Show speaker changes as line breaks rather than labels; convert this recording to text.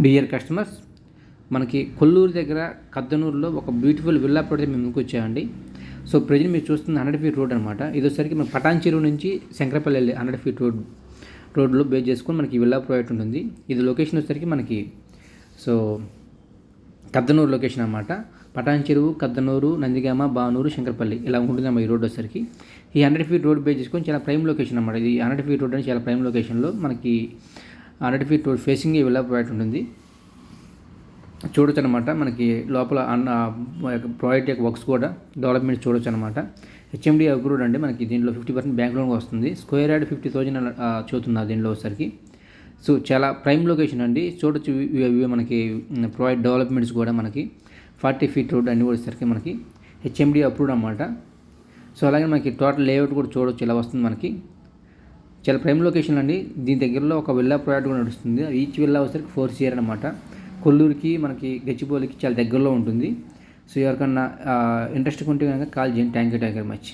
Dear customers, మనకి కొల్లూరు దగ్గర కద్దనూరులో ఒక బ్యూటిఫుల్ విల్లా ప్రాజెక్ట్ మేము ముందుకు వచ్చామండి. సో ప్రజెంట్ మీరు చూస్తుంది 100 ఫీట్ రోడ్ అనమాట. ఇది వచ్చేసరికి మన పటాన్ చెరువు నుంచి శంకరపల్లి వెళ్ళి 100 ఫీట్ రోడ్లో బేస్ చేసుకొని మనకి విల్లా ప్రాజెక్ట్ ఉంటుంది. ఇది లొకేషన్ వచ్చేసరికి మనకి సో కద్దనూరు లొకేషన్ అనమాట. పటాన్ చెరువు, కద్దనూరు, నందిగామ, బానూరు, శంకరపల్లి ఇలా ఉంటుందన్నమాట ఈ రోడ్ వచ్చేసరికి. ఈ 100 ఫీట్ రోడ్ బేస్ చేసుకొని చాలా ప్రైమ్ లొకేషన్ అనమాట. ఇది 100 ఫీట్ రోడ్ అని చాలా ప్రైమ్ లొకేషన్లో మనకి 100 ఫీట్ రోడ్ ఫేసింగ్ ఈ విల్లా ప్రాజెక్ట్ ఉంటుంది. చూడొచ్చు అనమాట. మనకి లోపల ప్రాజెక్ట్ యొక్క వర్క్స్ కూడా డెవలప్మెంట్ చూడొచ్చు అనమాట. హెచ్ఎండి అప్రూవ్డ్ అండి. మనకి దీంట్లో 50% బ్యాంక్ లోన్ వస్తుంది. స్క్వేర్ యార్డ్ 50,000 చూస్తున్నారు దీనిలో వచ్చేసరికి. సో చాలా ప్రైమ్ లొకేషన్ అండి. చూడొచ్చు మనకి ప్రాజెక్ట్ డెవలప్మెంట్స్ కూడా మనకి 40 ఫీట్ రోడ్ అన్ని వచ్చేసరికి మనకి హెచ్ఎండి అప్రూవ్డ్ అనమాట. సో అలాగే మనకి టోటల్ లేఅవుట్ కూడా చూడొచ్చు ఇలా వస్తుంది మనకి. చాలా ప్రైమ్ లొకేషన్ అండి. దీని దగ్గరలో ఒక విల్లా ప్రాజెక్ట్ కూడా నడుస్తుంది. ఈచ్ విల్లా వచ్చేసరికి 4 CR అనమాట. కొల్లూరుకి మనకి గచ్చిబౌలికి చాలా దగ్గరలో ఉంటుంది. సో ఎవరికన్నా ఇంట్రెస్ట్ ఉంటే కనుక కాల్ చేయండి. Thank you very much.